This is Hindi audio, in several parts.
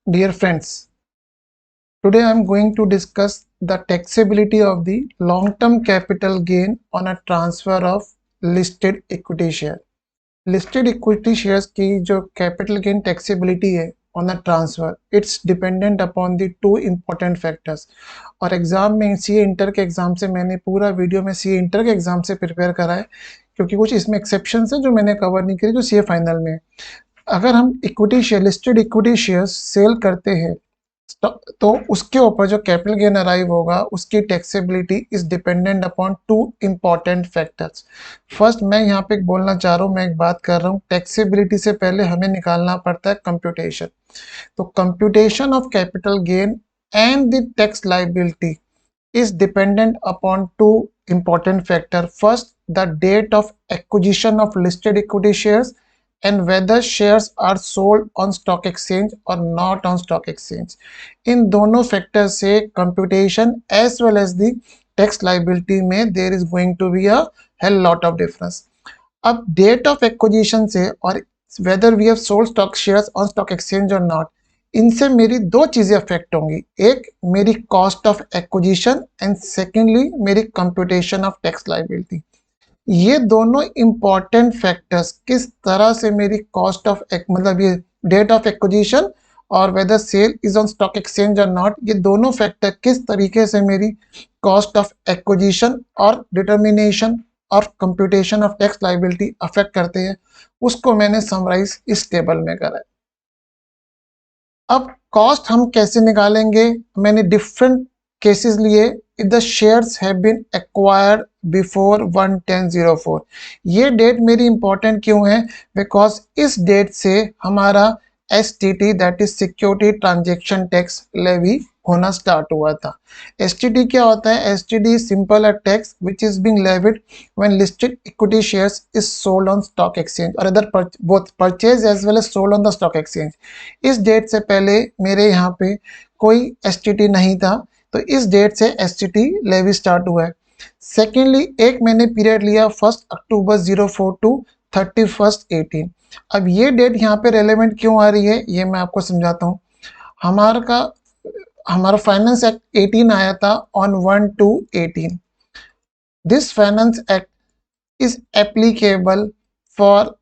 Dear friends, today I am going to discuss the taxability of the long-term capital gain on a transfer of listed equity share. Listed equity shares की जो capital gain taxability है on a transfer, it's dependent upon the two important factors. और एग्जाम में सी इंटर के एग्जाम से मैंने पूरा वीडियो में सी इंटर के एग्जाम से प्रिपेयर करा है, क्योंकि कुछ इसमें एक्सेप्शन है जो मैंने कवर नहीं करी जो सी फाइनल में। अगर हम equity share listed equity share sale करते हैं तो उसके ऊपर जो कैपिटल गेन अराइव होगा उसकी taxability is dependent upon two important factors. First मैं यहाँ पे बोलना चाह रहा हूँ, मैं एक बात कर रहा हूँ, टैक्सेबिलिटी से पहले हमें निकालना पड़ता है कंप्यूटेशन। तो computation of capital gain and the tax liability is dependent upon two important factors. First, the date of acquisition of listed equity shares and whether shares are sold on stock exchange or not on stock exchange. इन दोनों फैक्टर से computation as well as the tax liability में there is going to be a hell lot of difference. अब date of acquisition से और whether we have sold stock shares on stock exchange or not, इनसे मेरी दो चीजें अफेक्ट होंगी, एक मेरी cost of acquisition and secondly मेरी कंप्यूटेशन ऑफ टैक्स लायबिलिटी। ये दोनों इंपॉर्टेंट फैक्टर्स किस तरह से मेरी कॉस्ट ऑफ मतलब ये डेट ऑफ एक्विजिशन और whether sale is on stock exchange और नॉट, ये दोनों फैक्टर किस तरीके से मेरी कॉस्ट ऑफ एक्विजिशन और डिटर्मिनेशन और computation of tax liability affect करते हैं, उसको मैंने समराइज इस टेबल में करा है। अब कॉस्ट हम कैसे निकालेंगे, मैंने डिफरेंट केसेस लिए। If the shares have been acquired before 1/10/04, ये डेट मेरी इंपॉर्टेंट क्यों है, बिकॉज इस डेट से हमारा STT that is security transaction tax levy होना स्टार्ट हुआ था। STT क्या होता है, STT simple a tax which is being levied when listed equity shares is sold on stock exchange और other both purchase as well as sold on the stock exchange. इस डेट से पहले मेरे यहाँ पे कोई STT नहीं था, तो इस डेट से STT लेवी स्टार्ट हुआ है। सेकेंडली एक मैंने पीरियड लिया 1 अक्टूबर 04 टू 31 18। अब ये डेट यहाँ पे रेलेवेंट क्यों आ रही है ये मैं आपको समझाता हूँ। हमारा फाइनेंस एक्ट 18 आया था on 1/2/18। This finance act is applicable for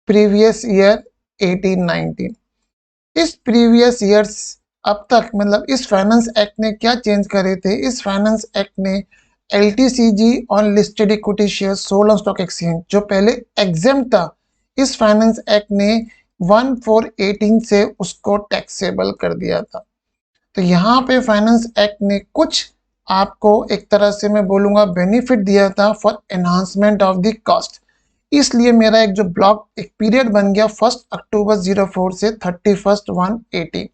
previous year 18-19। इस प्रीवियस ईयर्स अब तक मतलब इस फाइनेंस एक्ट ने क्या चेंज करे थे, इस फाइनेंस एक्ट ने LTCG on listed equity share sold on stock exchange जो पहले एग्जेम्प्ट था, इस फाइनेंस एक्ट ने 1/4/18 से उसको टैक्सेबल कर दिया था। तो यहाँ पे फाइनेंस एक्ट ने कुछ आपको एक तरह से मैं बोलूँगा बेनिफिट दिया था for enhancement of the cost. इसलिए मेरा एक जो ब्लॉक एक पीरियड बन गया 1 अक्टूबर 04 से 31/1/18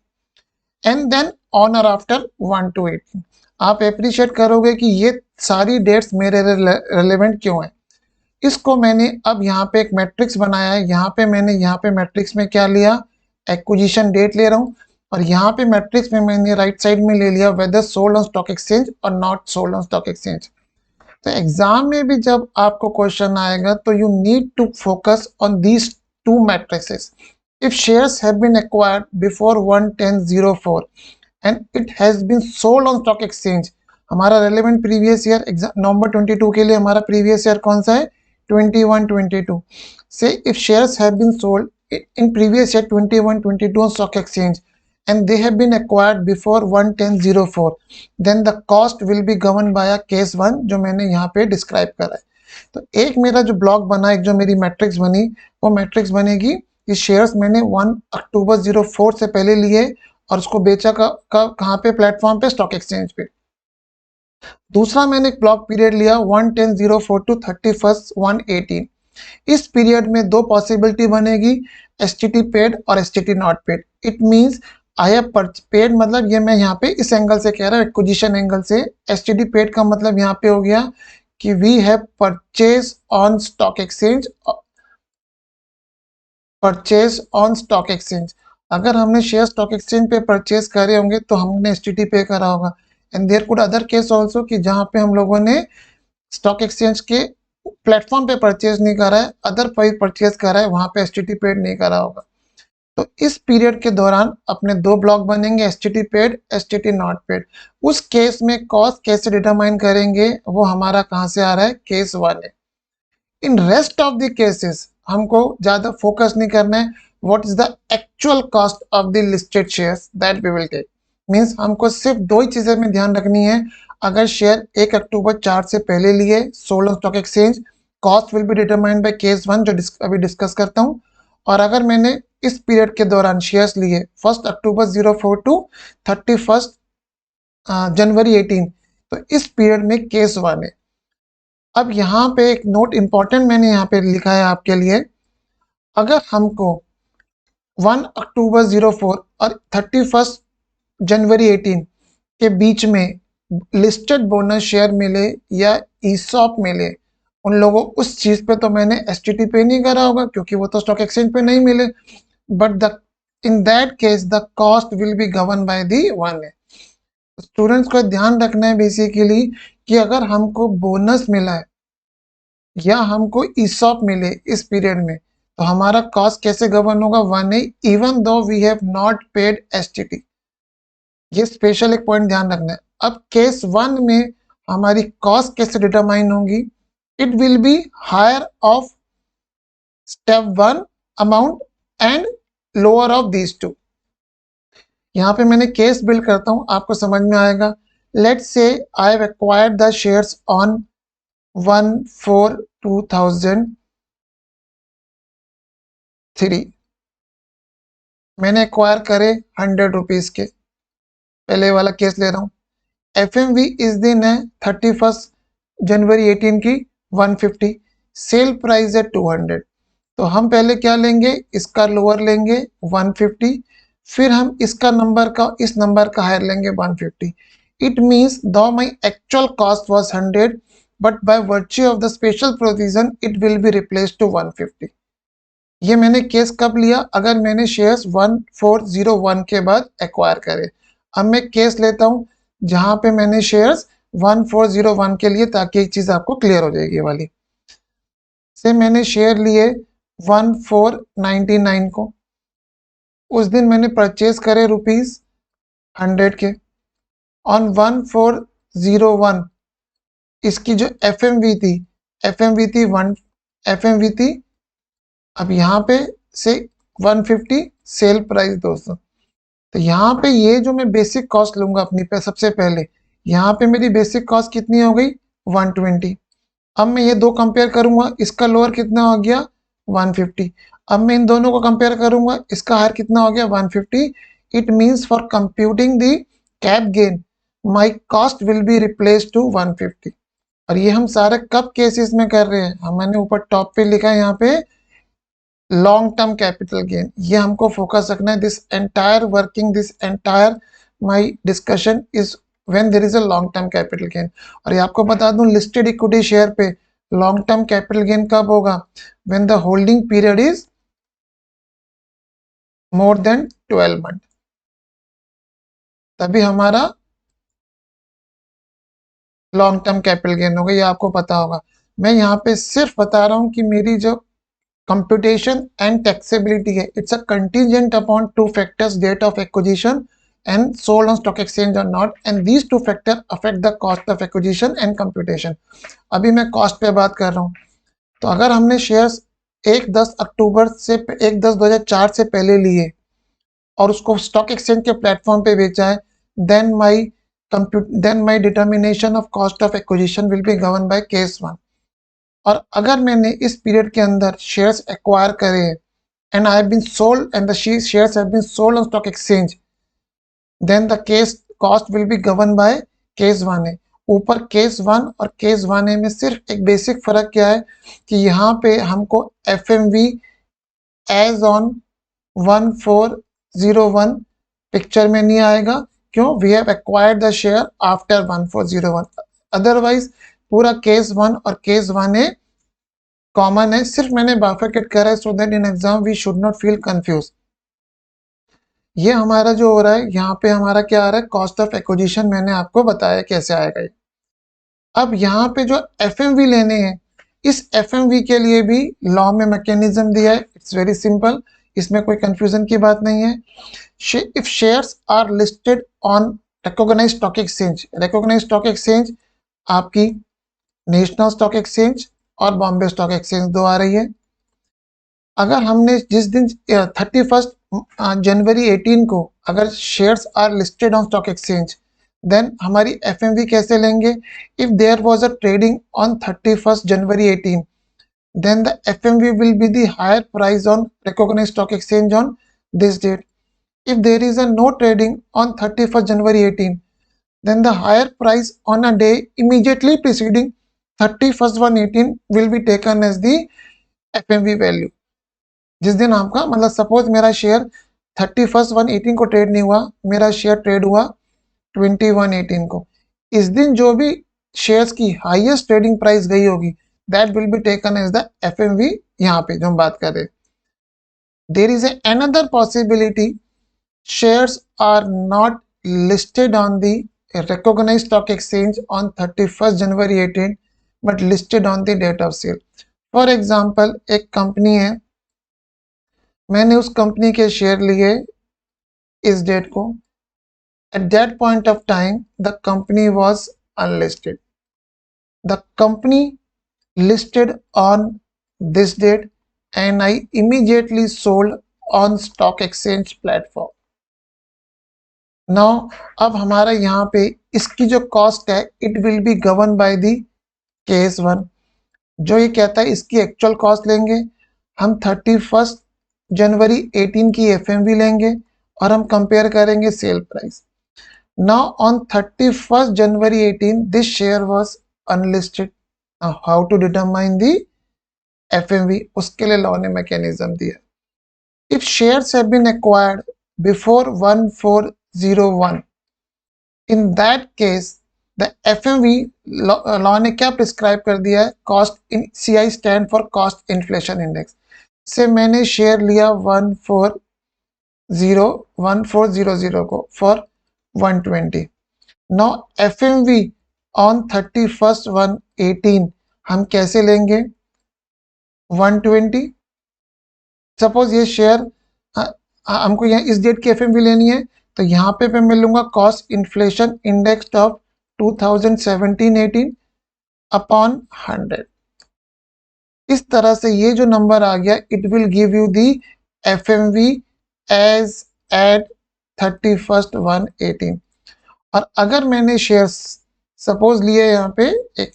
एंड देन ऑन और आफ्टर 1/2/18। आप अप्रिशिएट करोगे कि ये सारी डेट्स मेरे रेलेवेंट क्यों है। इसको मैंने अब यहाँ पे एक मैट्रिक्स बनाया है, यहाँ पे मैट्रिक्स में क्या लिया, एक्विजिशन डेट ले रहा हूँ और यहाँ पे मैट्रिक्स में मैंने राइट साइड में ले लिया whether sold on stock exchange और not sold on stock exchange. तो एग्जाम में भी जब आपको क्वेश्चन आएगा तो you need to focus on these two matrices. If shares have been acquired before 1/10/04 and it has been sold on stock exchange, हमारा रेलेवेंट प्रीवियस ईयर नवंबर 22 के लिए हमारा प्रीवियस ईयर कौन सा है, 21-22 से if shares have been sold in previous year 21-22 on stock exchange and they have been acquired before 1/10/04 then the cost will be governed by a case 1 जो मैंने यहाँ पे डिस्क्राइब करा है। तो एक मेरा जो ब्लॉक बना, एक जो मेरी मैट्रिक्स बनी, वो मैट्रिक्स बनेगी कि शेयर्स मैंने 1 अक्टूबर 04 से पहले लिए और उसको बेचा कहाँ पे, प्लेटफॉर्म पे, स्टॉक एक्सचेंज पे। दूसरा मैंने एक ब्लॉक पीरियड लिया 1/10/04 टू 31/1/18। इस पीरियड में दो पॉसिबिलिटी बनेगी, STT पेड और STT not paid. It means I have paid, मतलब ये मैं यहाँ पे इस एंगल से कह रहा हूँ, एक्विजिशन एंगल से। STT पेड का मतलब यहाँ पे हो गया कि we have purchase on stock exchange, purchase on stock exchange. अगर हमने शेयर स्टॉक एक्सचेंज पे परचेज करे होंगे तो हमने STT पे करा होगा। And there could other case also कि जहाँ पे हम लोगों ने स्टॉक एक्सचेंज के प्लेटफॉर्म पे परचेज नहीं करा है, अदर परचेज करा है, वहां पे STT पेड नहीं करा होगा। तो इस पीरियड के दौरान अपने दो ब्लॉक बनेंगे, STT paid, STT not paid. उस केस में कॉस्ट कैसे डिटरमाइन करेंगे, वो हमारा कहाँ से आ रहा है, केस 1 है। In rest of the cases हमको ज्यादा फोकस नहीं करना है, what is the actual cost of the listed shares that we will take. Means हमको सिर्फ दो ही चीजें में ध्यान रखनी है। अगर शेयर 1 अक्टूबर 4 से पहले लिए sold on stock exchange, cost will be determined by case 1 जो अभी डिस्कस करता हूँ। और अगर मैंने इस पीरियड के दौरान शेयर्स लिए 1 अक्टूबर 04 टू 31 जनवरी 18, तो इस पीरियड में केस 1 है। अब यहाँ पे एक नोट इंपॉर्टेंट मैंने यहाँ पे लिखा है आपके लिए। अगर हमको 1 अक्टूबर 04 और 31 जनवरी 18 के बीच में लिस्टेड बोनस शेयर मिले या ईसॉप मिले, उन लोगों उस चीज पे तो मैंने एसटीटी पे नहीं करा होगा क्योंकि वो तो स्टॉक एक्सचेंज पे नहीं मिले, but the in that case the cost will be govern by the 1 है। स्टूडेंट्स को ध्यान रखना है बेसिकली कि अगर हमको बोनस मिला है या हमको ईसॉप मिले इस पीरियड में, तो हमारा कॉस्ट कैसे गवर्न होगा, 1 है, even though we have not paid STT. ये स्पेशल एक पॉइंट ध्यान रखना है। अब केस 1 में हमारी कॉस्ट कैसे डिटरमाइन होगी, it will be higher of step 1 amount and lower of these two. यहाँ पे मैंने केस बिल्ड करता हूँ, आपको समझ में आएगा। Let's say I have acquired the shares on 1/4/2003। मैंने एक्वायर करे 100 रुपीज के, पहले वाला केस ले रहा हूँ। एफएमवी इस दिन है 31 जनवरी 18 की 150, सेल प्राइस है 200। तो हम पहले क्या लेंगे, इसका लोअर लेंगे 150, फिर हम इसका नंबर का इस नंबर का हायर लेंगे 150। It means though my actual cost was 100, but by virtue of the special provision it will be replace to 150। ये मैंने केस कब लिया, अगर मैंने शेयर्स 1401 के बाद एक्वायर करे। अब मैं केस लेता हूं जहां पे मैंने शेयर्स 1401 के लिए, ताकि एक चीज आपको क्लियर हो जाएगी वाली। से मैंने शेयर लिए 1499 को, उस दिन मैंने परचेज करे ₹100 के। ऑन 1401 इसकी जो एफएमवी थी, एफएमवी थी 1, एफएमवी थी अब यहाँ पे से 150, सेल प्राइस 200। तो यहाँ पे ये जो मैं बेसिक कॉस्ट लूंगा अपनी पे, सबसे पहले यहाँ पे मेरी बेसिक कॉस्ट कितनी हो गई 120। अब मैं ये दो कंपेयर करूंगा, इसका लोअर कितना हो गया 150। अब मैं इन दोनों को कंपेयर करूंगा, इसका हायर कितना हो गया 150। It means for computing the cap gain my cost will be replace to 150। और ये हम सारे कब केसेस में कर रहे हैं, मैंने ऊपर टॉप पे लिखा है यहाँ पे लॉन्ग टर्म कैपिटल गेन। ये हमको फोकस रखना है। This entire working, this entire my discussion is when there is a long term capital gain. और ये आपको बता दूं, लिस्टेड इक्विटी शेयर पे लॉन्ग टर्म कैपिटल गेन कब होगा, when the holding period is more than 12 month, तभी हमारा लॉन्ग टर्म कैपिटल गेन होगा। ये आपको पता होगा। मैं यहाँ पे सिर्फ बता रहा हूँ कि मेरी जो computation and taxability है, it's a contingent upon two factors, date of acquisition and sold on stock exchange or not, and these two factors affect the cost of acquisition and computation। अभी मैं cost पे बात कर रहा हूँ। तो अगर हमने शेयर्स 1/10 अक्टूबर से 1/10/2004 से पहले लिए और उसको स्टॉक एक्सचेंज के प्लेटफॉर्म पे बेचा है, then my determination of cost of acquisition will be governed by case 1। और अगर मैंने इस पीरियड के अंदर शेयर्स एक्वायर करे and I have been sold and the shares have been sold on stock exchange, then the case cost will be govern by case 1 है। ऊपर केस 1 और केस 1 में सिर्फ एक बेसिक फर्क क्या है कि यहाँ पे हमको एफएमवी एज ऑन 1401 पिक्चर में नहीं आएगा। क्यों, we have acquired the share after 1401। Otherwise पूरा केस 1 और केस 1 कॉमन है, सिर्फ मैंने बाइफरकेट करा है so that in exam we should not feel confuse. ये हमारा जो हो रहा है यहाँ पे हमारा क्या आ रहा है, कॉस्ट ऑफ एक्विजिशन मैंने आपको बताया कैसे आएगा ये। अब यहाँ पे जो एफएमवी लेने हैं, इस एफएमवी के लिए भी लॉ में मैकेनिज्म दिया है, इट्स वेरी सिंपल। इसमें कोई कंफ्यूजन की बात नहीं है। If shares are listed on recognized stock exchange, recognized stock exchange आपकी नेशनल स्टॉक एक्सचेंज और बॉम्बे स्टॉक एक्सचेंज दो आ रही है। अगर हमने जिस दिन 31 जनवरी 18 को अगर shares are listed on stock exchange, then हमारी एफएमवी कैसे लेंगे? If there was a trading on 31 January 18, then the FMV will be the higher price on recognized stock exchange on this date. If there is a no trading on 31st January 18, then the higher price on a day immediately preceding 31st 118 will be taken as the FMV value. जिस दिन आपका मतलब सपोज मेरा शेयर 31st 118 को ट्रेड नहीं हुआ, मेरा शेयर ट्रेड हुआ 2118 को, इस दिन जो भी शेयर्स की हाईएस्ट ट्रेडिंग प्राइस गई होगी that will be taken as the FMV यहाँ पे जो हम बात कर रहे हैं। There is another possibility, shares are not listed on the recognized stock exchange on 31st January 18 but listed on the date of sale. For example, एक कंपनी है, मैंने उस कंपनी के शेयर लिए इस डेट को, at that point of time the company was unlisted. The company listed on this date and I immediately sold on stock exchange platform. Now अब हमारा यहाँ पे इसकी जो कॉस्ट है it will be govern by the case 1, जो ये कहता है इसकी एक्चुअल कॉस्ट लेंगे हम 31 जनवरी 18 की एफएमवी लेंगे और हम कंपेयर करेंगे sale price. Now on 31 January 18 this share was unlisted. How to determine the FMV, उसके लिए लॉ ने मैकेनिज्म दिया। If shares have been acquired before 1401, in that case the FMV law ने क्या प्रिस्क्राइब कर दिया है? Cost in CI stand for cost inflation index. से मैंने शेयर लिया 1400 को for 120। Now FMV on 31st 118 हम कैसे लेंगे? 120। सपोज ये शेयर हमको यहाँ इस डेट की एफएमवी लेनी है तो यहाँ पे मैं लूंगा cost inflation index of 2017-18 upon 100। इस तरह से ये जो नंबर आ गया it will give you the FMV as at 31st 118। और अगर मैंने शेयर्स सपोज लिए यहाँ पे एक,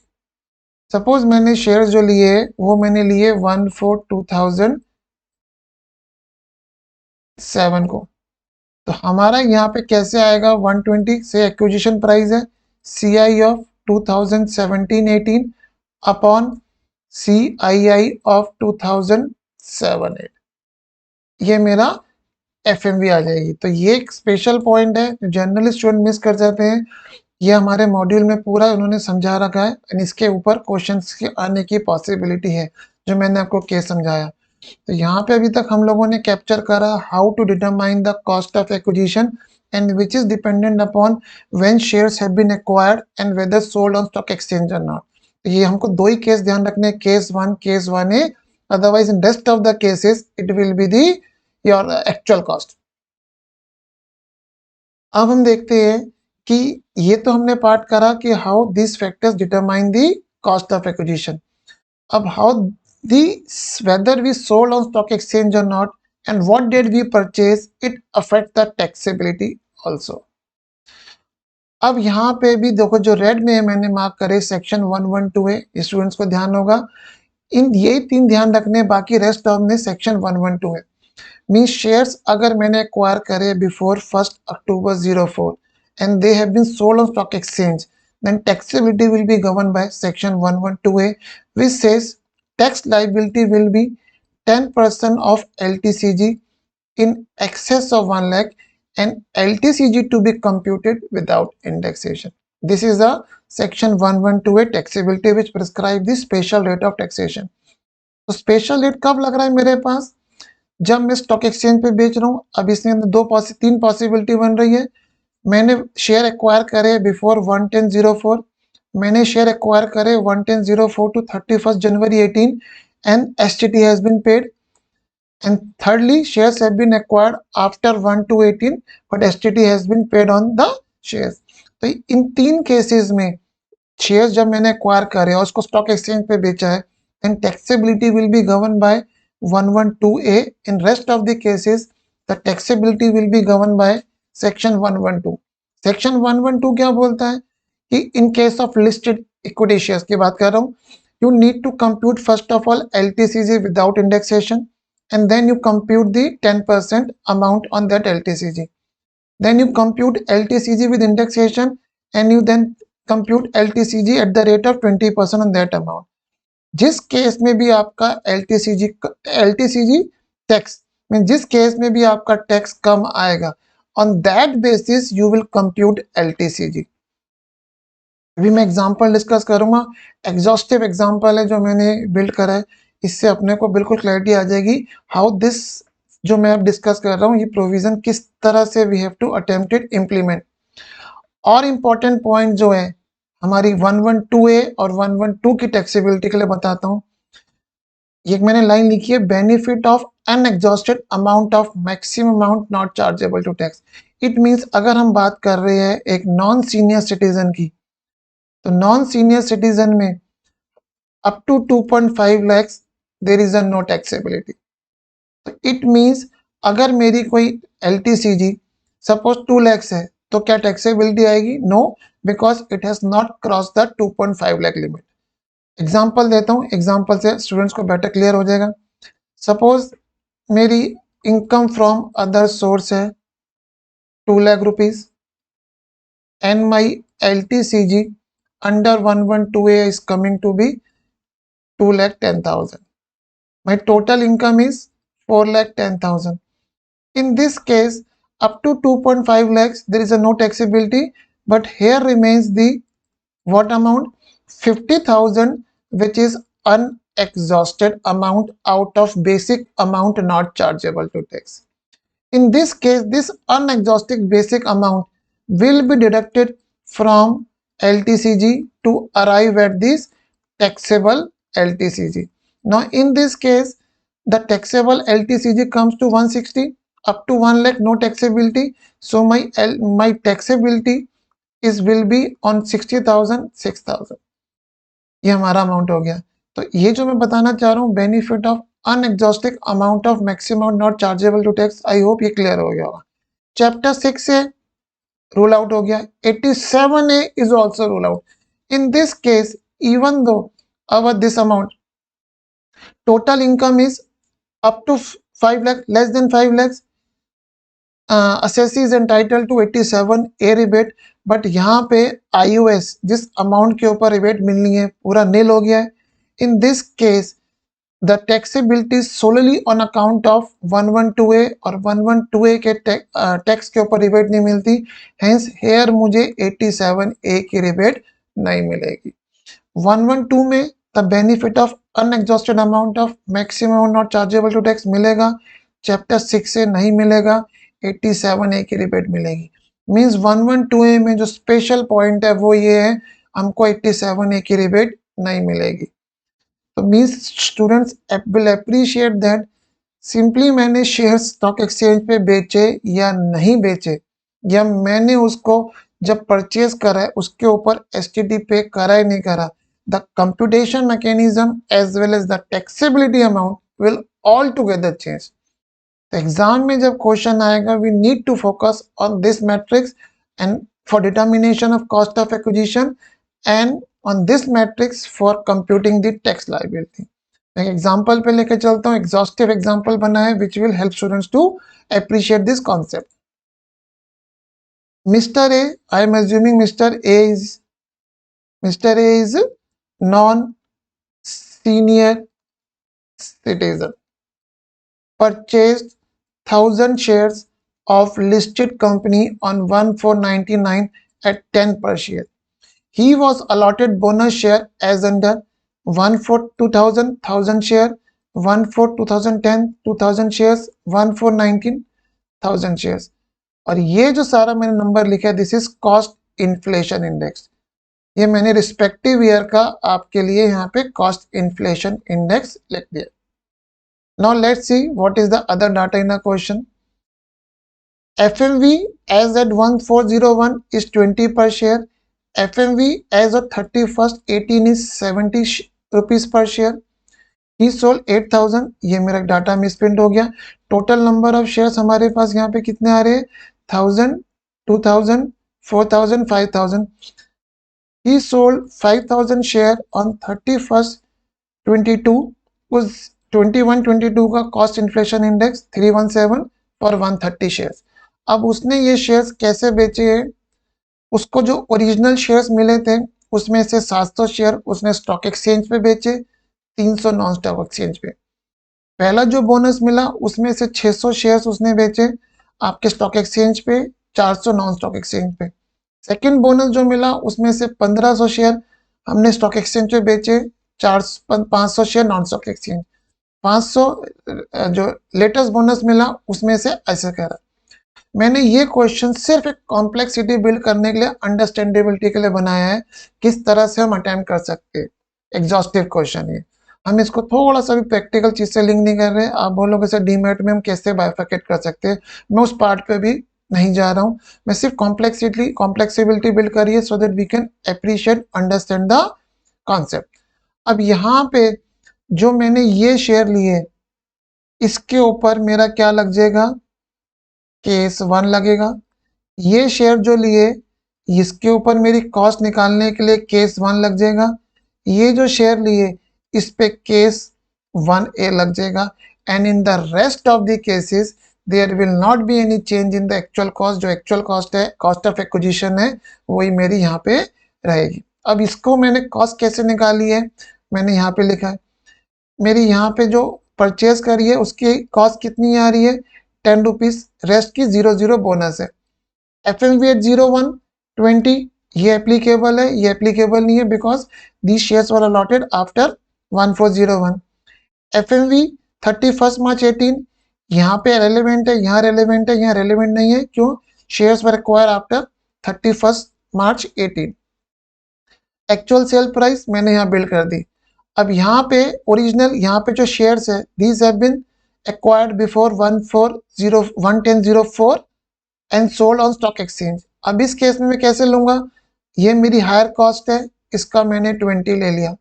सपोज मैंने शेयर्स जो लिए वो मैंने लिए 1/4/2007 को, तो हमारा यहाँ पे कैसे आएगा? 120 से एक्विजिशन प्राइस है CI of 2017-18 upon CII of 2007-8, ये मेरा FMV आ जाएगी। तो ये एक स्पेशल पॉइंट है जो जनरल स्टूडेंट मिस कर जाते हैं। ये हमारे मॉड्यूल में पूरा उन्होंने समझा रखा है और इसके ऊपर क्वेश्चंस के आने की पॉसिबिलिटी है जो मैंने आपको केस समझाया। तो यहाँ पे अभी तक हम लोगों ने कैप्चर करा how to determine the cost of acquisition and which is dependent upon when shares have been acquired and whether sold on stock exchange और नॉट। तो ये हमको दो ही केस ध्यान रखने, case 1 A, otherwise in rest of the cases it will be the your actual cost. अब हम देखते हैं कि ये तो हमने पार्ट करा कि how this factors determine the cost of acquisition. अब how the whether we sold on stock exchange और not and what did we purchase it affect the taxability also. अब यहाँ पे भी देखो जो रेड में मैंने मार्क करे सेक्शन 112 है, स्टूडेंट्स को ध्यान होगा इन ये तीन ध्यान रखने, बाकी रेस्ट ऑफ में सेक्शन 112 है। मीन शेयर्स अगर मैंने एक्वायर करे before 1st October 04 and they have been sold on stock exchange, then taxability will be governed by section 112A, which says tax liability will be 10% of LTCG in excess of 1 lakh and LTCG to be computed without indexation. This is the section 112A taxability which prescribe the special rate of taxation. तो स्पेशल रेट कब लग रहा है मेरे पास? जब मैं स्टॉक एक्सचेंज पे बेच रहा हूँ। अब इसके अंदर तीन पॉसिबिलिटी बन रही है। मैंने शेयर एक्वायर करे बिफोर 1/10/04, मैंने शेयर एक्वायर करे 1/10/04 to 31st January 18 and STT has been paid. And thirdly, shares have been acquired after 1 to 18 but STT has been paid on the shares. तो इन तीन केसेस में शेयर्स जब मैंने एक्वायर करे और उसको स्टॉक एक्सचेंज पे बेचा है, then taxability will be governed by 112A. In rest of the cases, the taxability will be governed by section 112. Section 112 क्या बोलता है कि in case of listed equity shares की बात कर रहा हूँ, you need to compute first of all LTCG without indexation and then you compute the 10% amount on that LTCG. Then you compute LTCG with indexation and you then compute LTCG at the rate of 20% on that amount. जिस केस में भी आपका LTCG टैक्स में जिस केस में भी आपका टैक्स कम आएगा, on that basis you will compute LTCG. अभी मैं एग्जांपल डिस्कस करूंगा, एग्जॉस्टिव एग्जांपल है जो मैंने बिल्ड करा है, इससे अपने को बिल्कुल क्लैरिटी आ जाएगी हाउ दिस जो मैं अब डिस्कस कर रहा हूँ ये प्रोविजन किस तरह से we have to attempt it implement. और इम्पॉर्टेंट पॉइंट जो है हमारी 112A और 112 की टैक्सेबिलिटी के लिए बताता हूँ. ये मैंने लाइन लिखी है, benefit of unexhausted amount of maximum amount not chargeable to tax. It means अगर हम बात कर रहे हैं एक नॉन सीनियर सिटीजन की, तो नॉन सीनियर सिटीजन में up to 2.5 lakhs there is a no taxability. It means अगर मेरी कोई LTCG सपोज 2 lakhs है तो क्या टैक्सेबिलिटी आएगी? No, because it has not cross the 2.5 lakh limit. Example देता हूँ, एग्जाम्पल से स्टूडेंट्स को बेटर क्लियर हो जाएगा. सपोज मेरी इनकम फ्रॉम अदर सोर्स है 2 lakh rupees and my LTCG under 112A is coming to be 2,10,000. My total income is 4,10,000. In this case, up to 2.5 lakhs, there is a no taxability, but here remains the what amount? 50,000, which is unexhausted amount out of basic amount not chargeable to tax. In this case, this unexhausted basic amount will be deducted from LTCG to arrive at this taxable LTCG. Now, in this case, the taxable LTCG comes to 160, up to 1 lakh, no taxability. So, my taxability is will be on 60,000, 6,000. ये हमारा अमाउंट हो गया. तो ये जो मैं बताना चाह रहा हूँ, benefit of unexhaustive amount of maximum not chargeable to tax, I hope ये क्लियर हो गया होगा. चैप्टर 6 से रूल आउट हो गया. 87A is also rule out. In this case, even though our this amount total income is up to 5 lakh, less than 5 lakhs, assessee is entitled to 87A rebate. But यहाँ पे IOS जिस अमाउंट के ऊपर रिबेट मिलनी है पूरा नील हो गया है. इन this case the taxability solely on account of 112A और 112A के टैक्स के ऊपर रिबेट नहीं मिलती. हेंस हेयर मुझे 87A की रिबेट नहीं मिलेगी. 112 में the benefit of unexhausted amount of maximum not chargeable to tax मिलेगा. चैप्टर 6 से नहीं मिलेगा, 87A की रिबेट मिलेगी. मीन्स 112A में जो स्पेशल पॉइंट है वो ये है, हमको 87A की रिबेट नहीं मिलेगी. तो means students will appreciate that simply मैंने शेयर स्टॉक एक्सचेंज पे बेचे या नहीं बेचे, या मैंने उसको जब परचेज करा है उसके ऊपर STT पे करा है नहीं करा, the computation mechanism as well as the taxability amount will all together change. तो एग्जाम में जब क्वेश्चन आएगा, we need to focus on this matrix and for determination of cost of acquisition and on this matrix for computing the tax liability. मैं एग्जांपल पे लेके चलता हूँ, एग्जॉस्टिव एग्जांपल बना है which will help students to appreciate this concept. Mr. A, I am assuming Mr. A is non-senior citizen. Purchased 1,000 shares of listed company on 1/4/99 at 10 per share. He was allotted bonus share as under 1/4/2000 1,000 share, 1/4/2010 2,000 shares, 1/4/19 1,000 shares. और ये जो सारा मैंने नंबर लिखा है, this is cost inflation index. ये मैंने रिस्पेक्टिव ईयर का आपके लिए यहाँ पे कॉस्ट इन्फ्लेशन इंडेक्स लिख दिया. Now let's see what is the other data in a question. FMV as at 1401 is 20 per share. FMV as of 31st 18 is 70 rupees per share. He sold 8000. ये मेरा डाटा मिसप्रिंट हो गया. टोटल नंबर ऑफ शेयर्स हमारे पास यहाँ पे कितने आ रहे हैं? 1000, 2000, 4000, 5000. He sold 5000 share on 31st 22. उस 21-22 का cost inflation index 317 for 130 shares. अब उसने ये शेयर्स कैसे बेचे हैं? उसको जो ओरिजिनल शेयर्स मिले थे उसमें से 700 शेयर उसने स्टॉक एक्सचेंज पे बेचे, 300 नॉन स्टॉक एक्सचेंज पे. पहला जो बोनस मिला उसमें से 600 शेयर्स उसने बेचे आपके स्टॉक एक्सचेंज पे, 400 नॉन स्टॉक एक्सचेंज पे. सेकंड बोनस जो मिला उसमें से 1500 शेयर हमने स्टॉक एक्सचेंज पे बेचे, 500 शेयर नॉन स्टॉक एक्सचेंज. 500 जो लेटेस्ट बोनस मिला उसमें से ऐसे कह रहा. मैंने ये क्वेश्चन सिर्फ एक कॉम्प्लेक्सिटी बिल्ड करने के लिए, अंडरस्टैंडेबिलिटी के लिए बनाया है, किस तरह से हम अटेम्प्ट कर सकते हैं. एग्जॉस्टिव क्वेश्चन है. हम इसको थोड़ा सा भी प्रैक्टिकल चीज से लिंक नहीं कर रहे. आप बोलोगे सर डीमैट में हम कैसे बाइफरकेट कर सकते हैं, मैं उस पार्ट पे भी नहीं जा रहा हूँ. मैं सिर्फ कॉम्प्लेक्सिबिलिटी बिल्ड करिए so that we can appreciate understand the concept. अब यहाँ पे जो मैंने ये शेयर लिए इसके ऊपर मेरा क्या लग जाएगा? केस 1 लगेगा. ये शेयर जो लिए इसके ऊपर मेरी कॉस्ट निकालने के लिए केस 1 लग जाएगा. ये जो शेयर लिए इस पे केस 1A लग जाएगा. And in the rest of the cases there will not be any change in the actual cost. जो एक्चुअल कॉस्ट है, कॉस्ट ऑफ एक्विजिशन है, वही मेरी यहाँ पे रहेगी. अब इसको मैंने कॉस्ट कैसे निकाली है? मैंने यहाँ पे लिखा है मेरी यहाँ पे जो परचेज करी है उसकी कॉस्ट कितनी आ रही है? 10 रुपीज. रेस्ट की 00 बोनस है. FMV at 01 20 ये एप्लीकेबल है, ये एप्लीकेबल नहीं है because the shares were allotted after 1401. FMV 31st March 18 यहाँ पे रेलिवेंट है, यहाँ रेलिवेंट है, यहाँ रेलिवेंट नहीं है. क्यों? शेयर्स वर acquire after 31st March 18. Actual sale price मैंने यहाँ बिल्ड कर दी. अब यहाँ पे ओरिजिनल, यहाँ पे जो शेयर्स है these have been acquired before 11004 and sold on stock exchange. अब इस केस में मैं कैसे लूंगा? ये मेरी हायर कॉस्ट है, इसका मैंने 20 ले लिया,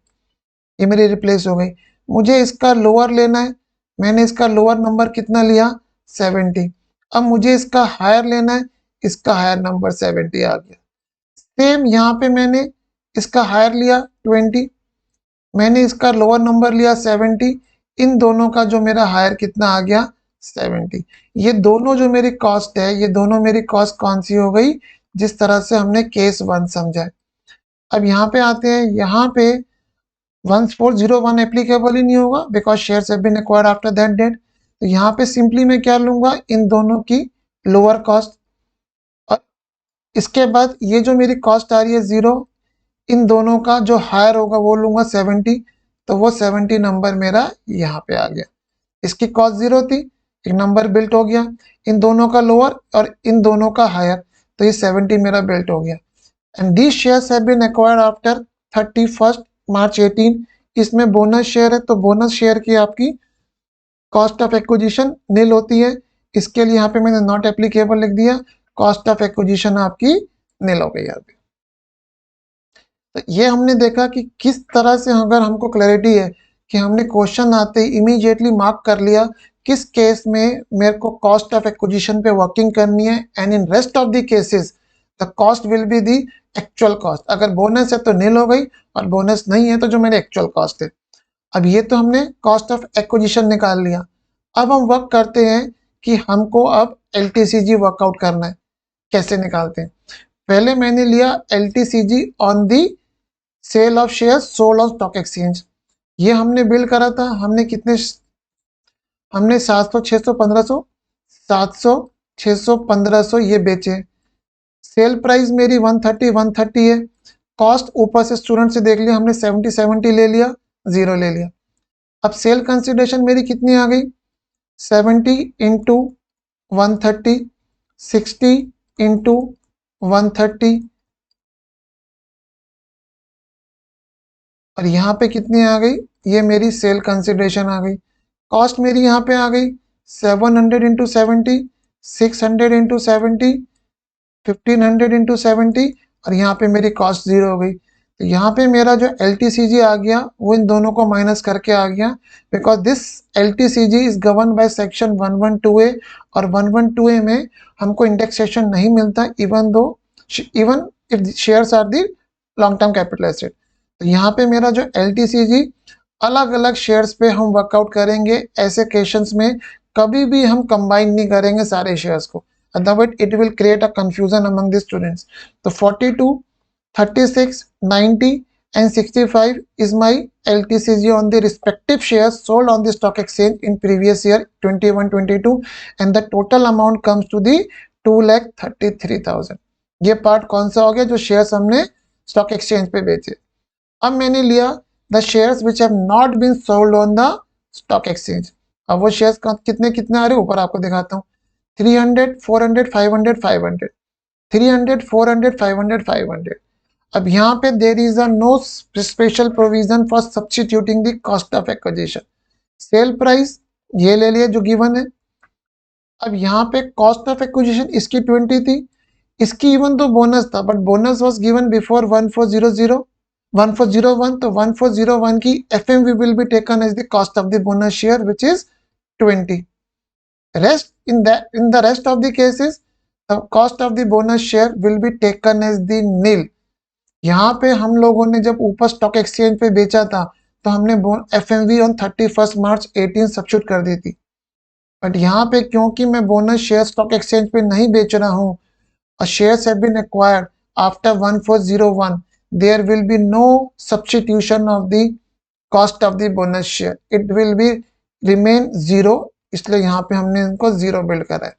ये मेरी रिप्लेस हो गई. मुझे इसका लोअर लेना है, मैंने इसका लोअर नंबर कितना लिया? 70. अब मुझे इसका हायर लेना है, इसका हायर नंबर 70 आ गया. सेम यहाँ पे मैंने इसका हायर लिया 20, मैंने इसका लोअर नंबर लिया 70. इन दोनों का जो मेरा हायर कितना आ गया? 70. ये दोनों जो मेरी कॉस्ट है, ये दोनों मेरी कॉस्ट कौन सी हो गई? जिस तरह से हमने केस 1 समझा है. अब यहाँ पे आते हैं, यहाँ पे 1401 एप्लीकेबल ही नहीं होगा because shares have been acquired after that date. तो यहाँ पे सिंपली मैं क्या लूंगा? इन दोनों की लोअर कॉस्ट. और इसके बाद ये जो मेरी कॉस्ट आ रही है 0, इन दोनों का जो हायर होगा वो लूंगा 70. तो वो 70 नंबर मेरा यहाँ पे आ गया. इसकी कॉस्ट 0 थी, एक नंबर बिल्ट हो गया. इन दोनों का लोअर और इन दोनों का हायर, तो ये 70 मेरा बिल्ट हो गया. And these shares have been acquired after 31st March 18. इसमें बोनस शेयर है तो बोनस शेयर की आपकी कॉस्ट ऑफ एक्विजिशन नील होती है. इसके लिए यहाँ पे मैंने नॉट एप्लीकेबल लिख दिया. कॉस्ट ऑफ एक्विजिशन आपकी नील हो गई यहाँ पे. तो ये हमने देखा कि किस तरह से, अगर हमको क्लैरिटी है कि हमने क्वेश्चन आते ही इमीडिएटली मार्क कर लिया किस केस में मेरे को कॉस्ट ऑफ एक्विजिशन पे वर्किंग करनी है, and in rest of the cases the cost will be the actual cost. अगर बोनस है तो नील हो गई, और बोनस नहीं है तो जो मेरे एक्चुअल कॉस्ट है. अब ये तो हमने कॉस्ट ऑफ एक्विजिशन निकाल लिया. अब हम वर्क करते हैं कि हमको अब LTCG वर्कआउट करना है. कैसे निकालते हैं? पहले मैंने लिया LTCG on the sale of shares sold on stock exchange. ये हमने बिल्ड करा था. हमने कितने? हमने 700, 600, 1500, 700, 600, 1500 ये बेचे. सेल प्राइस मेरी 130 है. कॉस्ट ऊपर से स्टूडेंट से देख लिया हमने, 70 ले लिया, 0 ले लिया. अब सेल कंसिडरेशन मेरी कितनी आ गई? 70 इंटू 130, 60 इंटू 130, और यहाँ पे कितनी आ गई? ये मेरी सेल कंसिडरेशन आ गई. कॉस्ट मेरी यहाँ पे आ गई 700 इंटू 70, 600 इंटू 70, 1500 इंटू 70 और यहाँ पे मेरी कॉस्ट 0 हो गई। तो यहाँ पे मेरा जो LTCG आ गया वो इन दोनों को माइनस करके आ गया, because this LTCG is govern by section 112A और 112A में हमको इंडेक्सेशन नहीं मिलता even if shares are the long term capital asset. तो यहाँ पे मेरा जो LTCG अलग अलग शेयर्स पे हम वर्कआउट करेंगे, ऐसे केसेस में कभी भी हम कंबाइन नहीं करेंगे सारे शेयर्स को, otherwise it will create a confusion among the students. So 42, 36, 90 and 65 is my LTCG on the respective shares sold on the stock exchange in previous year 21-22 and the total amount comes to the 2,33,000। ये पार्ट कौन सा हो गया, जो शेयर्स हमने स्टॉक एक्सचेंज पे बेचे। अब मैंने लिया the shares which have not been sold on the stock exchange. अब वो शेयर्स कितने कितने आ रहे हैं ऊपर आपको दिखाता हूँ, 300, 400, 500, 500, 300, 400, 500, 500। अब यहाँ पे there is a no special provision for substituting the cost of acquisition. Sale price ये ले लिया जो गिवन है। अब यहाँ पे कॉस्ट ऑफ एक्विजिशन इसकी 20 थी, इसकी इवन तो बोनस था but bonus was given before 1400 1401, तो 1401 की FMV will be taken as the cost of the bonus share which is 20। rest in the rest of the cases the cost of the bonus share will be taken as the nil। यहाँ पे हम लोगों ने जब ऊपर स्टॉक एक्सचेंज पे बेचा था तो हमने FMV ऑन 31 मार्च 18 सब्स्टिट्यूट कर दी थी, बट यहाँ पे क्योंकि मैं बोनस शेयर स्टॉक एक्सचेंज पे नहीं बेच रहा हूँ और shares have been acquired after 1401, there will be no substitution of the cost of the bonus share, it will be remain 0, इसलिए यहाँ पे हमने इनको 0 बिल्ड करा है।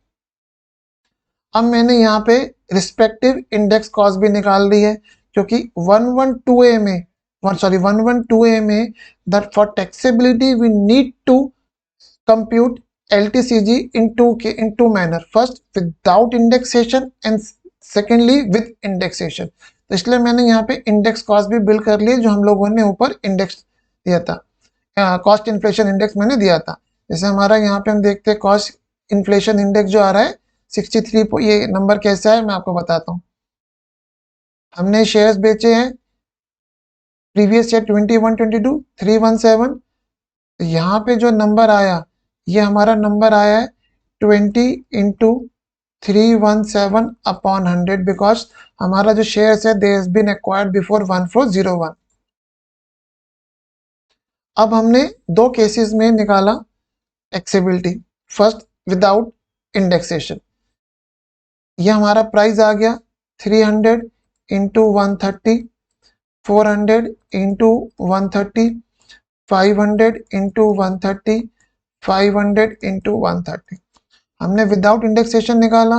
अब मैंने यहाँ पे रिस्पेक्टिव इंडेक्स कॉस्ट भी निकाल ली है, क्योंकि 112A में that for taxability we need to compute LTCG in two manner, first without indexation and secondly with indexation। तो इसलिए मैंने यहाँ पे इंडेक्स कॉस्ट भी बिल्ड कर लिए जो हम लोगों ने ऊपर इंडेक्स दिया था, कॉस्ट इन्फ्लेशन इंडेक्स मैंने दिया था। जैसे हमारा यहाँ पे हम देखते हैं कॉस्ट इन्फ्लेशन इंडेक्स जो आ रहा है 63, ये नंबर कैसा है मैं आपको बताता हूँ। हमने शेयर्स बेचे हैं प्रीवियस ईयर 21-22 317, यहाँ पे जो नंबर आया ये हमारा नंबर आया है 20 इंटू 317 अपॉन 100, बिकॉज हमारा जो शेयर्स है they has been acquired before 1401। अब हमने दो केसेस में निकाला टैक्सेबिलिटी, फर्स्ट विदाउट इंडेक्सेशन, ये हमारा प्राइस आ गया 300 इंटू 130, 400 इंटू 130, 500 इंटू 130, 500 इंटू 130। हमने विदाउट इंडेक्सेशन निकाला,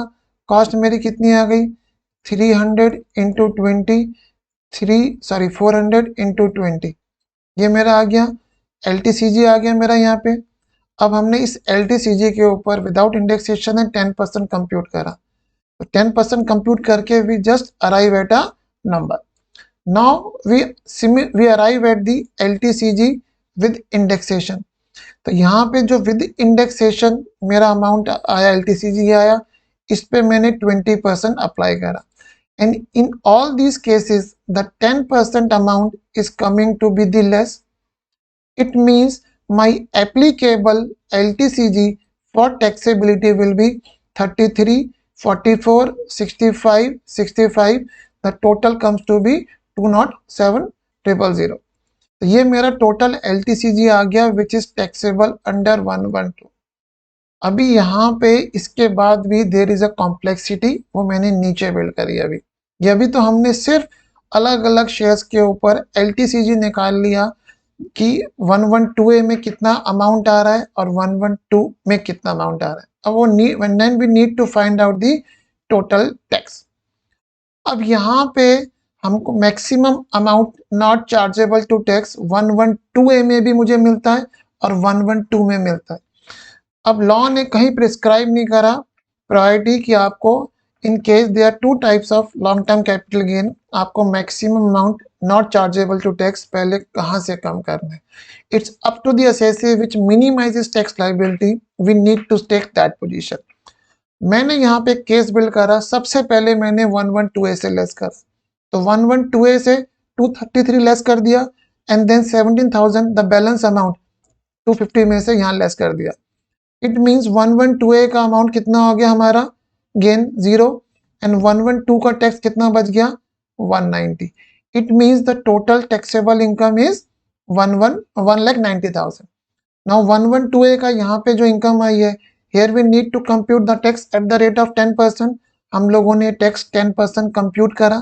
कॉस्ट मेरी कितनी आ गई 300 इंटू 20, 400 इंटू 20, ये मेरा आ गया LTCG आ गया मेरा यहाँ पे। अब हमने इस LTCG के ऊपर विदाउट इंडेक्सेशन है 10% कंप्यूट करा, तो 10% कंप्यूट करके we just arrive at a number. Now we arrive at the LTCG with indexation. तो यहाँ पे जो विद इंडेक्सेशन मेरा अमाउंट आया LTCG आया, इस पे मैंने 20% अप्लाई करा, and in all these cases the 10% amount is coming to be the less. It means my applicable LTCG for taxability will be 33, 44, 65, 65, the total comes to be 207,000। तो ये मेरा टोटल LTCG आ गया विच इज टैक्सेबल अंडर 112। अभी यहाँ पे इसके बाद भी देर इज अ कॉम्प्लेक्सिटी, वो मैंने नीचे बिल्ड करी अभी। ये अभी तो हमने सिर्फ अलग अलग शेयर्स के ऊपर LTCG निकाल लिया कि 112A में कितना अमाउंट आ रहा है और 112 में कितना अमाउंट आ रहा है। अब वो then we need to find out the total tax। अब यहाँ पे हमको maximum amount not chargeable to tax 112A में भी मुझे मिलता है और 112 में मिलता है। अब लॉ ने कहीं प्रिस्क्राइब नहीं करा प्रायोरिटी कि आपको in case they are two types of long term capital gain, आपको maximum amount not chargeable to tax पहले कहाँ से कम करना है. It's up to the assessee which minimises tax liability. We need to take that position. मैंने यहाँ पे केस बिल्ड करा. सबसे पहले मैंने 112A से लेस करा, तो 112A से 233 लेस कर दिया and then 17,000 the balance amount 250 में से यहाँ लेस कर दिया. इट मीन्स 112A का अमाउंट कितना हो गया हमारा, गेन 0, एंड 112 का टैक्स कितना बच गया, 190. It means the total taxable income is 1,90,000. Now 112A का यहाँ पे जो इनकम आई है, here we need to compute the tax at the rate of 10%. हम लोगों ने टैक्स 10% कंप्यूट करा.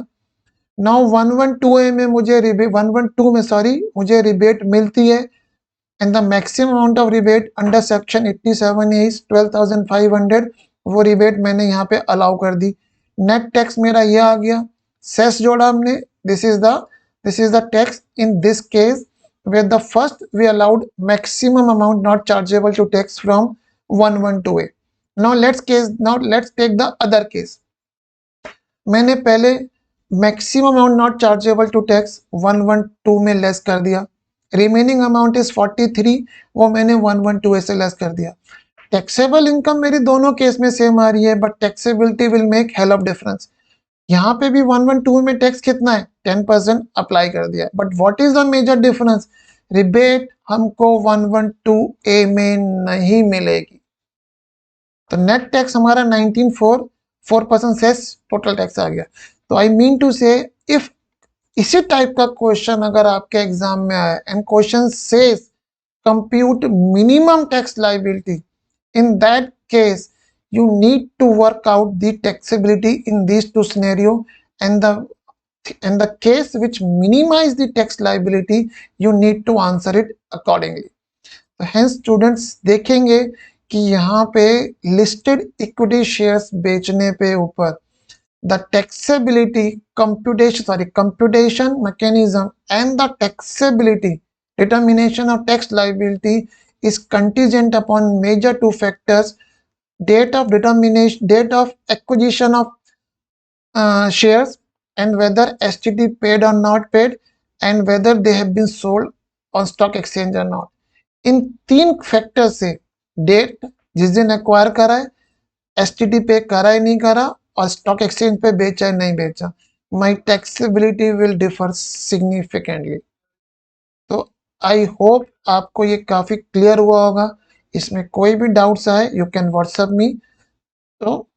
नाउ 112A में मुझे 112 में मुझे रिबेट मिलती है, and the maximum amount of rebate under section 87 is 12,500. वो रिबेट मैंने यहाँ पे अलाउ कर दी. नेट टैक्स मेरा ये आ गया. सेस जोड़ा हमने. This is the tax in this case where the first we allowed maximum amount not chargeable to tax from 112A. Now let's take the other case. मैंने पहले maximum amount not chargeable to tax 112 में लेस कर दिया. रिमेनिंग अमाउंट इज 43, वो मैंने 112A से लेस कर दिया. टैक्सेबल इनकम मेरी दोनों केस में सेम आ रही है, but taxability will make hell of difference. यहाँ पे भी 112 में टैक्स कितना है, 10% अप्लाई कर दिया. But what is the major difference, rebate हमको 112A में नहीं मिलेगी. तो नेट टैक्स हमारा 19.4% सेस टोटल टैक्स आ गया. तो आई मीन टू से, इफ इसी टाइप का क्वेश्चन अगर आपके एग्जाम में आए and question says compute minimum tax liability, in that case you need to work out the taxability in these two scenario, and the case which minimize the tax liability you need to answer it accordingly. तो hence students देखेंगे कि यहाँ पे listed equity shares बेचने पे ऊपर the taxability computation mechanism and the taxability determination of tax liability is contingent upon major two factors: date of acquisition of shares, and whether STT paid or not paid, and whether they have been sold on stock exchange or not. इन तीन फैक्टर से, डेट जिस दिन एक्वायर करा है, STT पे करा है नहीं करा, और स्टॉक एक्सचेंज पे बेचा है नहीं बेचा, माई टैक्सेबिलिटी विल डिफर सिग्निफिकेंटली. तो आई होप आपको ये काफी क्लियर हुआ होगा. इसमें कोई भी डाउट्स आए, यू कैन व्हाट्सएप मी. तो